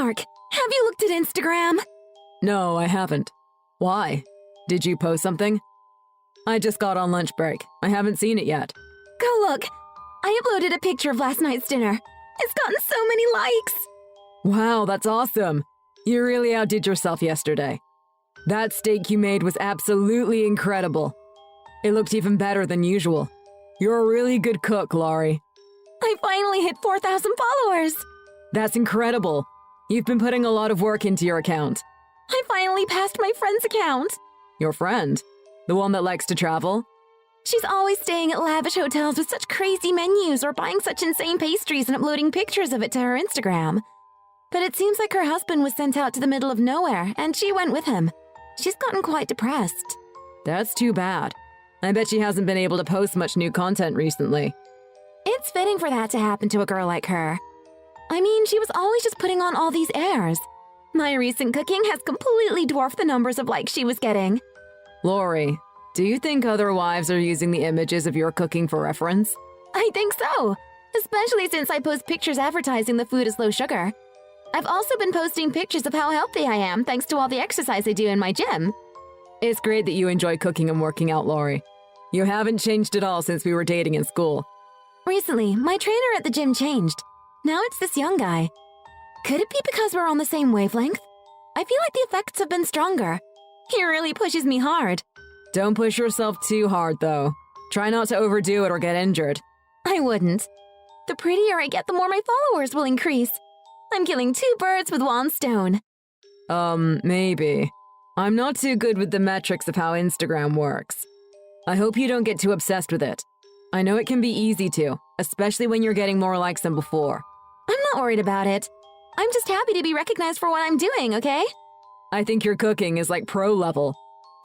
Mark, have you looked at Instagram? No, I haven't. Why? Did you post something? I just got on lunch break. I haven't seen it yet. Go look. I uploaded a picture of last night's dinner. It's gotten so many likes. Wow, that's awesome. You really outdid yourself yesterday. That steak you made was absolutely incredible. It looked even better than usual. You're a really good cook, Laurie. I finally hit 4,000 followers. That's incredible. You've been putting a lot of work into your account. I finally passed my friend's account. Your friend? The one that likes to travel? She's always staying at lavish hotels with such crazy menus or buying such insane pastries and uploading pictures of it to her Instagram. But it seems like her husband was sent out to the middle of nowhere, and she went with him. She's gotten quite depressed. That's too bad. I bet she hasn't been able to post much new content recently. It's fitting for that to happen to a girl like her. I mean, she was always just putting on all these airs. My recent cooking has completely dwarfed the numbers of likes she was getting. Laurie, do you think other wives are using the images of your cooking for reference? I think so, especially since I post pictures advertising the food is low sugar. I've also been posting pictures of how healthy I am thanks to all the exercise I do in my gym. It's great that you enjoy cooking and working out, Laurie. You haven't changed at all since we were dating in school. Recently, my trainer at the gym changed. Now it's this young guy. Could it be because we're on the same wavelength? I feel like the effects have been stronger. He really pushes me hard. Don't push yourself too hard, though. Try not to overdo it or get injured. I wouldn't. The prettier I get, the more my followers will increase. I'm killing two birds with one stone. Maybe. I'm not too good with the metrics of how Instagram works. I hope you don't get too obsessed with it. I know it can be easy to, especially when you're getting more likes than before. I'm not worried about it. I'm just happy to be recognized for what I'm doing, okay? I think your cooking is like pro level.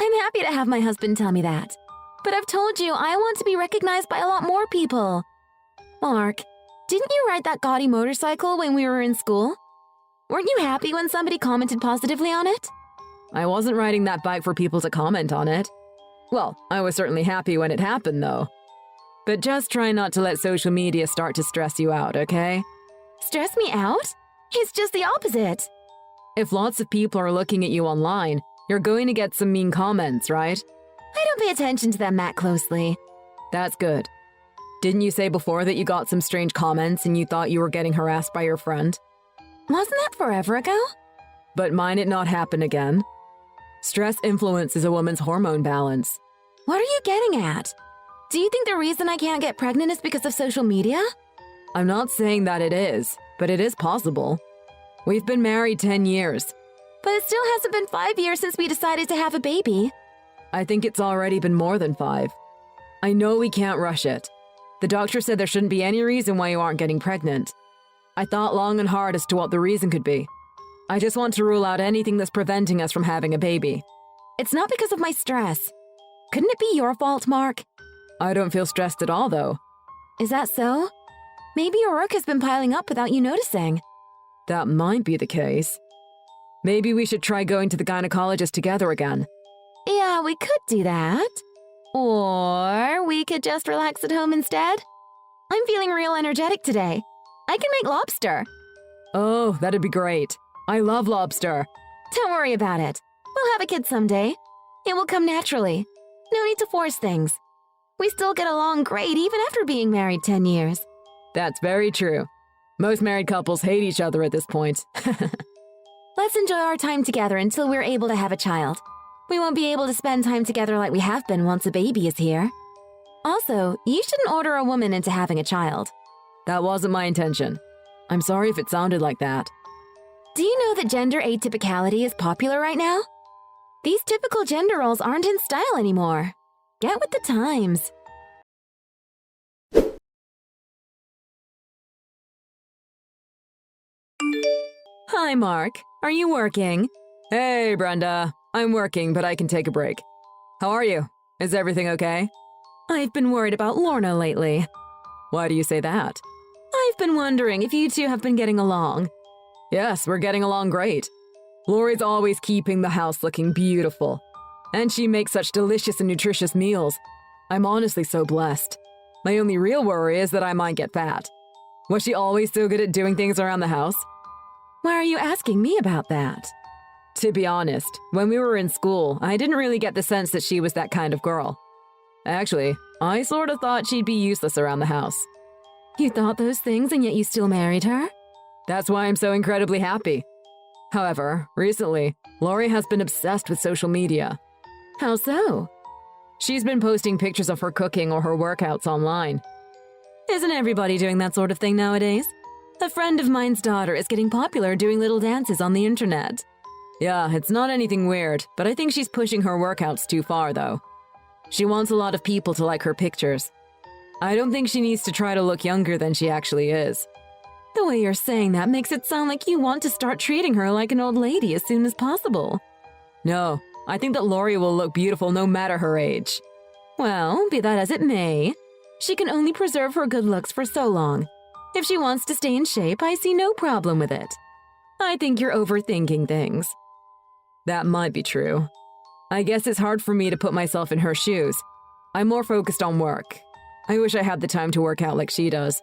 I'm happy to have my husband tell me that. But I've told you I want to be recognized by a lot more people. Mark, didn't you ride that gaudy motorcycle when we were in school? Weren't you happy when somebody commented positively on it? I wasn't riding that bike for people to comment on it. Well, I was certainly happy when it happened, though. But just try not to let social media start to stress you out, okay? Stress me out? It's just the opposite. If lots of people are looking at you online, you're going to get some mean comments, right? I don't pay attention to them that closely. That's good. Didn't you say before that you got some strange comments and you thought you were getting harassed by your friend? Wasn't that forever ago? But might it not happen again? Stress influences a woman's hormone balance. What are you getting at? Do you think the reason I can't get pregnant is because of social media? I'm not saying that it is, but it is possible. We've been married 10 years. But it still hasn't been 5 years since we decided to have a baby. I think it's already been more than 5. I know we can't rush it. The doctor said there shouldn't be any reason why you aren't getting pregnant. I thought long and hard as to what the reason could be. I just want to rule out anything that's preventing us from having a baby. It's not because of my stress. Couldn't it be your fault, Mark? I don't feel stressed at all, though. Is that so? Maybe your work has been piling up without you noticing. That might be the case. Maybe we should try going to the gynecologist together again. Yeah, we could do that. Or we could just relax at home instead. I'm feeling real energetic today. I can make lobster. Oh, that'd be great. I love lobster. Don't worry about it. We'll have a kid someday. It will come naturally. No need to force things. We still get along great even after being married 10 years. That's very true. Most married couples hate each other at this point. Let's enjoy our time together until we're able to have a child. We won't be able to spend time together like we have been once a baby is here. Also, you shouldn't order a woman into having a child. That wasn't my intention. I'm sorry if it sounded like that. Do you know that gender atypicality is popular right now? These typical gender roles aren't in style anymore. Get with the times. Hi, Mark. Are you working? Hey, Brenda. I'm working, but I can take a break. How are you? Is everything okay? I've been worried about Lorna lately. Why do you say that? I've been wondering if you two have been getting along. Yes, we're getting along great. Lori's always keeping the house looking beautiful. And she makes such delicious and nutritious meals. I'm honestly so blessed. My only real worry is that I might get fat. Was she always so good at doing things around the house? Why are you asking me about that? To be honest, when we were in school, I didn't really get the sense that she was that kind of girl. Actually, I sort of thought she'd be useless around the house. You thought those things and yet you still married her? That's why I'm so incredibly happy. However, recently, Lori has been obsessed with social media. How so? She's been posting pictures of her cooking or her workouts online. Isn't everybody doing that sort of thing nowadays? A friend of mine's daughter is getting popular doing little dances on the internet. Yeah, it's not anything weird, but I think she's pushing her workouts too far, though. She wants a lot of people to like her pictures. I don't think she needs to try to look younger than she actually is. The way you're saying that makes it sound like you want to start treating her like an old lady as soon as possible. No, I think that Lori will look beautiful no matter her age. Well, be that as it may, she can only preserve her good looks for so long. If she wants to stay in shape, I see no problem with it. I think you're overthinking things. That might be true. I guess it's hard for me to put myself in her shoes. I'm more focused on work. I wish I had the time to work out like she does.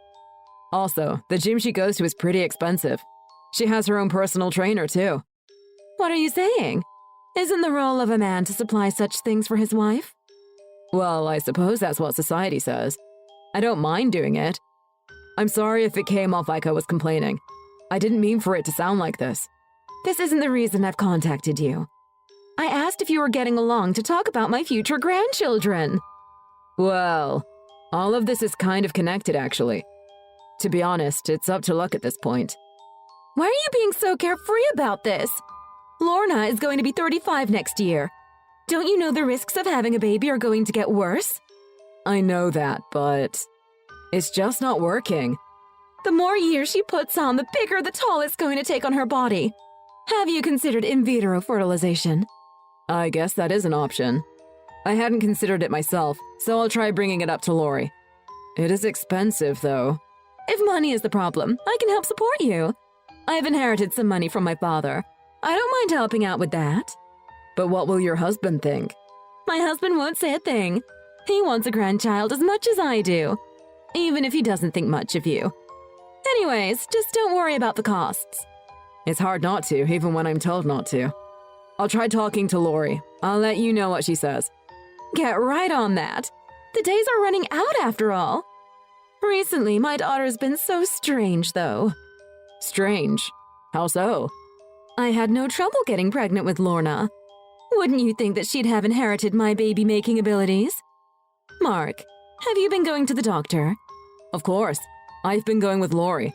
Also, the gym she goes to is pretty expensive. She has her own personal trainer, too. What are you saying? Isn't the role of a man to supply such things for his wife? Well, I suppose that's what society says. I don't mind doing it. I'm sorry if it came off like I was complaining. I didn't mean for it to sound like this. This isn't the reason I've contacted you. I asked if you were getting along to talk about my future grandchildren. Well, all of this is kind of connected, actually. To be honest, it's up to luck at this point. Why are you being so carefree about this? Lorna is going to be 35 next year. Don't you know the risks of having a baby are going to get worse? I know that, but it's just not working. The more years she puts on, the bigger the toll it's going to take on her body. Have you considered in vitro fertilization? I guess that is an option. I hadn't considered it myself, so I'll try bringing it up to Lori. It is expensive, though. If money is the problem, I can help support you. I've inherited some money from my father. I don't mind helping out with that. But what will your husband think? My husband won't say a thing. He wants a grandchild as much as I do, even if he doesn't think much of you. Anyways, just don't worry about the costs. It's hard not to, even when I'm told not to. I'll try talking to Lori. I'll let you know what she says. Get right on that. The days are running out after all. Recently, my daughter's been so strange, though. Strange? How so? I had no trouble getting pregnant with Lorna. Wouldn't you think that she'd have inherited my baby-making abilities? Mark, have you been going to the doctor? Of course. I've been going with Lori.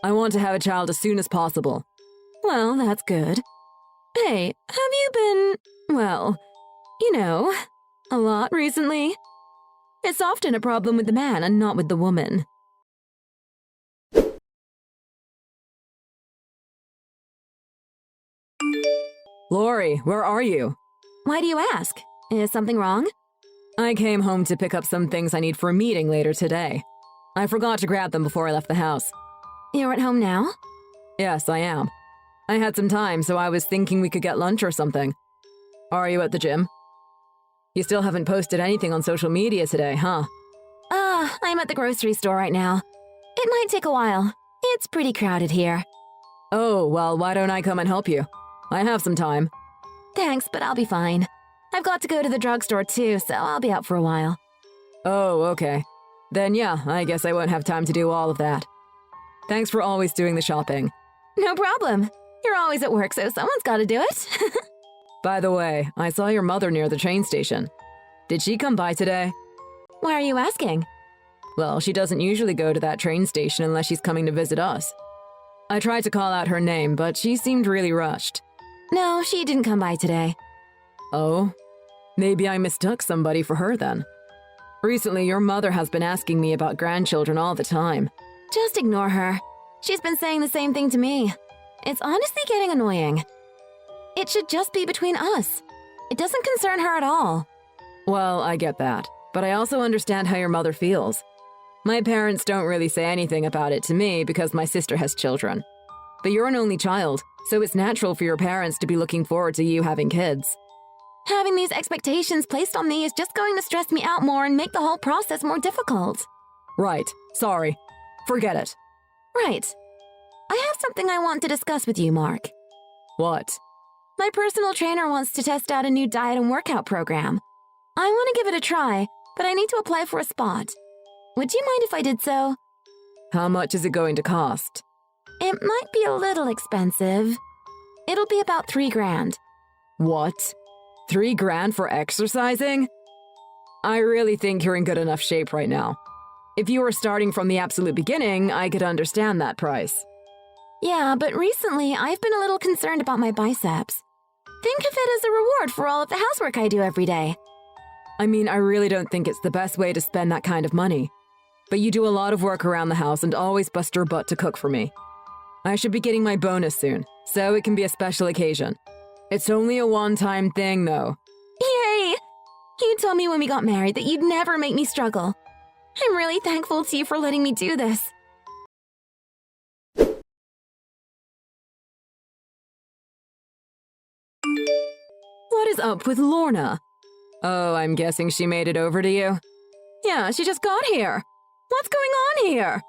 I want to have a child as soon as possible. Well, that's good. Hey, have you been, well, a lot recently? It's often a problem with the man and not with the woman. Lori, where are you? Why do you ask? Is something wrong? I came home to pick up some things I need for a meeting later today. I forgot to grab them before I left the house. You're at home now? Yes, I am. I had some time, so I was thinking we could get lunch or something. Are you at the gym? You still haven't posted anything on social media today, huh? I'm at the grocery store right now. It might take a while. It's pretty crowded here. Oh, well, why don't I come and help you? I have some time. Thanks, but I'll be fine. I've got to go to the drugstore too, so I'll be out for a while. Oh, okay. Then yeah, I guess I won't have time to do all of that. Thanks for always doing the shopping. No problem. You're always at work, so someone's got to do it. By the way, I saw your mother near the train station. Did she come by today? Why are you asking? Well, she doesn't usually go to that train station unless she's coming to visit us. I tried to call out her name, but she seemed really rushed. No, she didn't come by today. Oh? Maybe I mistook somebody for her then. Recently, your mother has been asking me about grandchildren all the time. Just ignore her. She's been saying the same thing to me. It's honestly getting annoying. It should just be between us. It doesn't concern her at all. Well, I get that, but I also understand how your mother feels. My parents don't really say anything about it to me because my sister has children. But you're an only child, so it's natural for your parents to be looking forward to you having kids. Having these expectations placed on me is just going to stress me out more and make the whole process more difficult. Right. Sorry. Forget it. Right. I have something I want to discuss with you, Mark. What? My personal trainer wants to test out a new diet and workout program. I want to give it a try, but I need to apply for a spot. Would you mind if I did so? How much is it going to cost? It might be a little expensive. It'll be about $3,000. What? $3,000 for exercising? I really think you're in good enough shape right now. If you were starting from the absolute beginning, I could understand that price. Yeah, but recently I've been a little concerned about my biceps. Think of it as a reward for all of the housework I do every day. I mean, I really don't think it's the best way to spend that kind of money. But you do a lot of work around the house and always bust your butt to cook for me. I should be getting my bonus soon, so it can be a special occasion. It's only a one-time thing, though. Yay! You told me when we got married that you'd never make me struggle. I'm really thankful to you for letting me do this. What is up with Lorna? Oh, I'm guessing she made it over to you? Yeah, she just got here. What's going on here?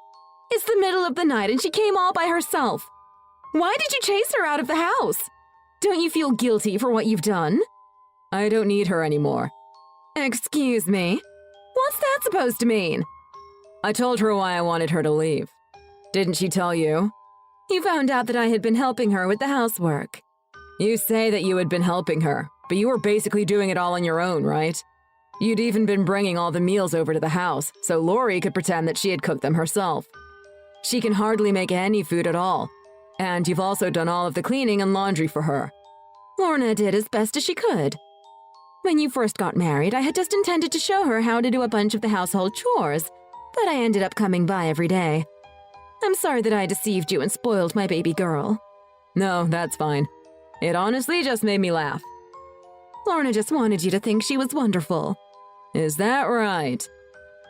It's the middle of the night and she came all by herself. Why did you chase her out of the house? Don't you feel guilty for what you've done? I don't need her anymore. Excuse me? What's that supposed to mean? I told her why I wanted her to leave. Didn't she tell you? You found out that I had been helping her with the housework. You say that you had been helping her, but you were basically doing it all on your own, right? You'd even been bringing all the meals over to the house, so Lori could pretend that she had cooked them herself. She can hardly make any food at all, and you've also done all of the cleaning and laundry for her. Lorna did as best as she could. When you first got married, I had just intended to show her how to do a bunch of the household chores, but I ended up coming by every day. I'm sorry that I deceived you and spoiled my baby girl. No, that's fine. It honestly just made me laugh. Lorna just wanted you to think she was wonderful. Is that right?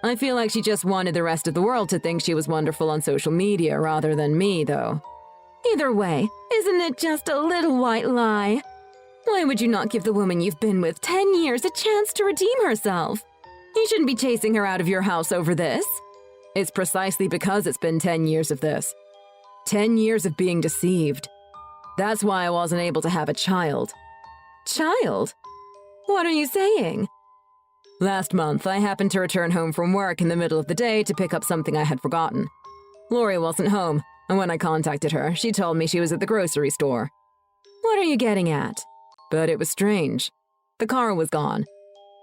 I feel like she just wanted the rest of the world to think she was wonderful on social media rather than me, though. Either way, isn't it just a little white lie? Why would you not give the woman you've been with 10 years a chance to redeem herself? You shouldn't be chasing her out of your house over this. It's precisely because it's been 10 years of this. 10 years of being deceived. That's why I wasn't able to have a child. Child? What are you saying? Last month, I happened to return home from work in the middle of the day to pick up something I had forgotten. Lori wasn't home, and when I contacted her, she told me she was at the grocery store. What are you getting at? But it was strange. The car was gone.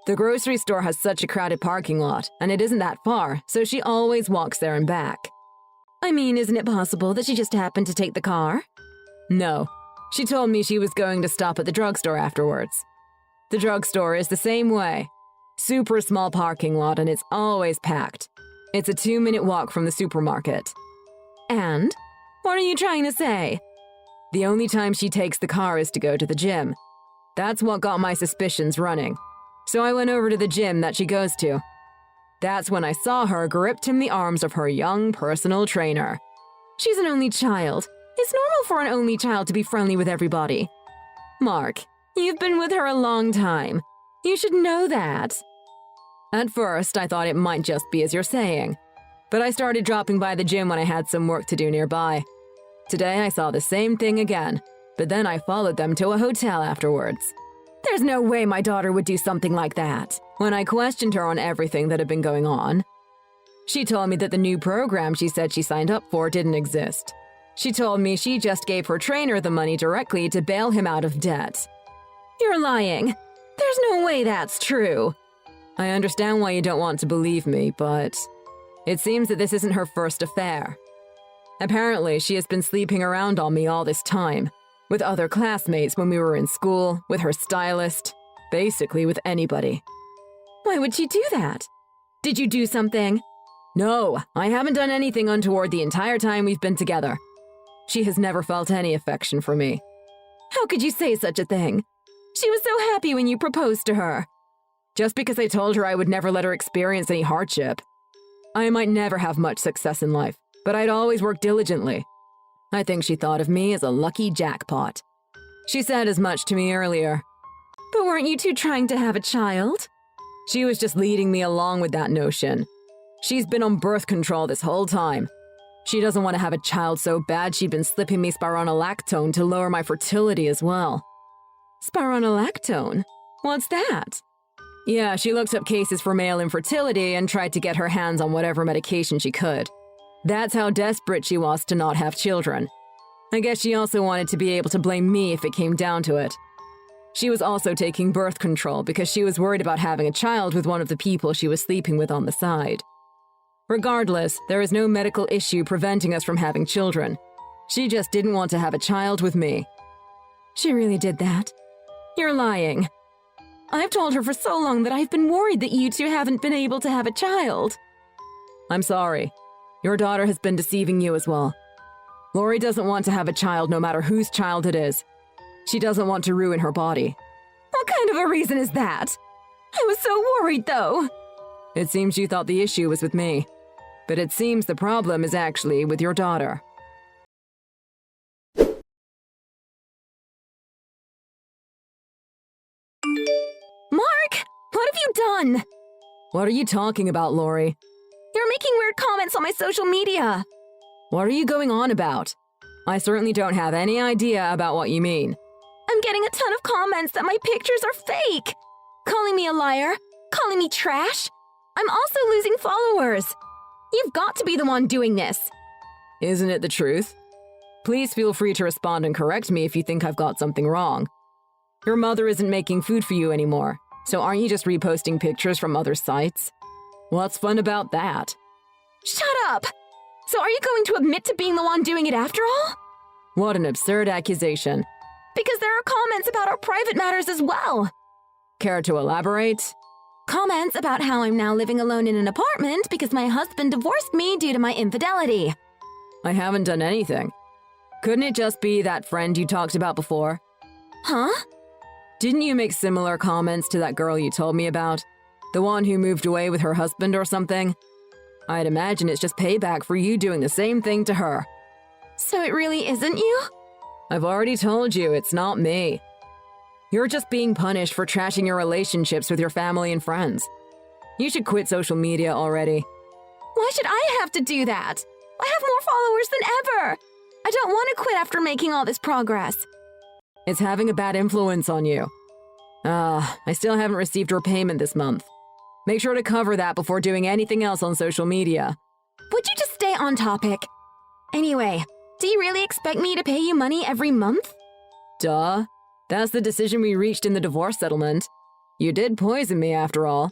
The grocery store has such a crowded parking lot, and it isn't that far, so she always walks there and back. I mean, isn't it possible that she just happened to take the car? No. She told me she was going to stop at the drugstore afterwards. The drugstore is the same way. Super small parking lot, and it's always packed. It's a 2-minute walk from the supermarket. And? What are you trying to say? The only time she takes the car is to go to the gym. That's what got my suspicions running. So I went over to the gym that she goes to. That's when I saw her gripped in the arms of her young personal trainer. She's an only child. It's normal for an only child to be friendly with everybody. Mark, you've been with her a long time. You should know that. At first, I thought it might just be as you're saying. But I started dropping by the gym when I had some work to do nearby. Today, I saw the same thing again, but then I followed them to a hotel afterwards. There's no way my daughter would do something like that. When I questioned her on everything that had been going on, she told me that the new program she said she signed up for didn't exist. She told me she just gave her trainer the money directly to bail him out of debt. You're lying. There's no way that's true. I understand why you don't want to believe me, but it seems that this isn't her first affair. Apparently, she has been sleeping around on me all this time, with other classmates when we were in school, with her stylist, basically with anybody. Why would she do that? Did you do something? No, I haven't done anything untoward the entire time we've been together. She has never felt any affection for me. How could you say such a thing? She was so happy when you proposed to her. Just because I told her I would never let her experience any hardship. I might never have much success in life, but I'd always work diligently. I think she thought of me as a lucky jackpot. She said as much to me earlier. But weren't you two trying to have a child? She was just leading me along with that notion. She's been on birth control this whole time. She doesn't want to have a child so bad she'd been slipping me spironolactone to lower my fertility as well. Spironolactone? What's that? Yeah, she looked up cases for male infertility and tried to get her hands on whatever medication she could. That's how desperate she was to not have children. I guess she also wanted to be able to blame me if it came down to it. She was also taking birth control because she was worried about having a child with one of the people she was sleeping with on the side. Regardless, there is no medical issue preventing us from having children. She just didn't want to have a child with me. She really did that? You're lying. I've told her for so long that I've been worried that you two haven't been able to have a child. I'm sorry. Your daughter has been deceiving you as well. Lori doesn't want to have a child no matter whose child it is. She doesn't want to ruin her body. What kind of a reason is that? I was so worried, though. It seems you thought the issue was with me. But it seems the problem is actually with your daughter. Mark! What have you done? What are you talking about, Lori? You're making weird comments on my social media. What are you going on about? I certainly don't have any idea about what you mean. I'm getting a ton of comments that my pictures are fake. Calling me a liar, calling me trash. I'm also losing followers. You've got to be the one doing this. Isn't it the truth? Please feel free to respond and correct me if you think I've got something wrong. Your mother isn't making food for you anymore, so aren't you just reposting pictures from other sites? What's fun about that? Shut up! So are you going to admit to being the one doing it after all? What an absurd accusation. Because there are comments about our private matters as well. Care to elaborate? Comments about how I'm now living alone in an apartment because my husband divorced me due to my infidelity. I haven't done anything. Couldn't it just be that friend you talked about before? Huh? Didn't you make similar comments to that girl you told me about? The one who moved away with her husband or something? I'd imagine it's just payback for you doing the same thing to her. So it really isn't you? I've already told you it's not me. You're just being punished for trashing your relationships with your family and friends. You should quit social media already. Why should I have to do that? I have more followers than ever. I don't want to quit after making all this progress. It's having a bad influence on you. I still haven't received your payment this month. Make sure to cover that before doing anything else on social media. Would you just stay on topic? Anyway, do you really expect me to pay you money every month? Duh. That's the decision we reached in the divorce settlement. You did poison me after all.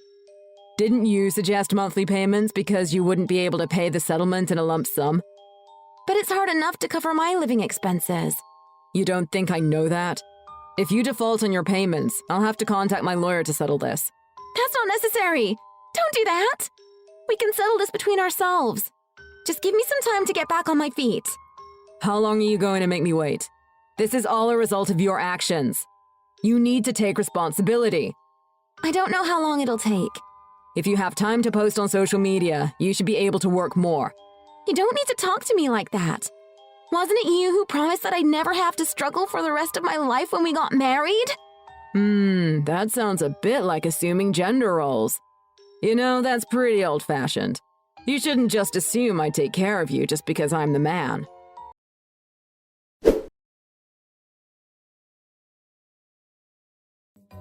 Didn't you suggest monthly payments because you wouldn't be able to pay the settlement in a lump sum? But it's hard enough to cover my living expenses. You don't think I know that? If you default on your payments, I'll have to contact my lawyer to settle this. That's not necessary. Don't do that. We can settle this between ourselves. Just give me some time to get back on my feet. How long are you going to make me wait? This is all a result of your actions. You need to take responsibility. I don't know how long it'll take. If you have time to post on social media, you should be able to work more. You don't need to talk to me like that. Wasn't it you who promised that I'd never have to struggle for the rest of my life when we got married? That sounds a bit like assuming gender roles. You know, that's pretty old-fashioned. You shouldn't just assume I take care of you just because I'm the man.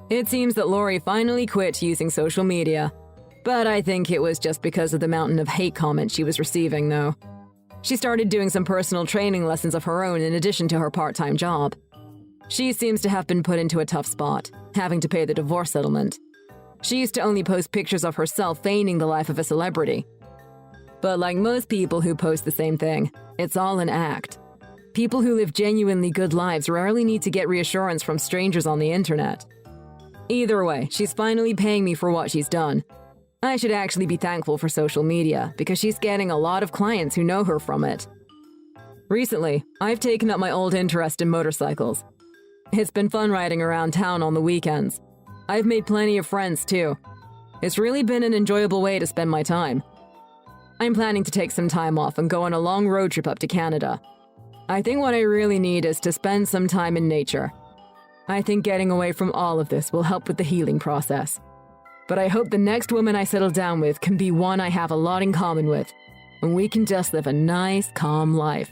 It seems that Lori finally quit using social media. But I think it was just because of the mountain of hate comments she was receiving, though. She started doing some personal training lessons of her own in addition to her part-time job. She seems to have been put into a tough spot, having to pay the divorce settlement. She used to only post pictures of herself feigning the life of a celebrity. But like most people who post the same thing, it's all an act. People who live genuinely good lives rarely need to get reassurance from strangers on the internet. Either way, she's finally paying me for what she's done. I should actually be thankful for social media because she's getting a lot of clients who know her from it. Recently, I've taken up my old interest in motorcycles. It's been fun riding around town on the weekends. I've made plenty of friends too. It's really been an enjoyable way to spend my time. I'm planning to take some time off and go on a long road trip up to Canada. I think what I really need is to spend some time in nature. I think getting away from all of this will help with the healing process. But I hope the next woman I settle down with can be one I have a lot in common with. when we can just live a nice, calm life.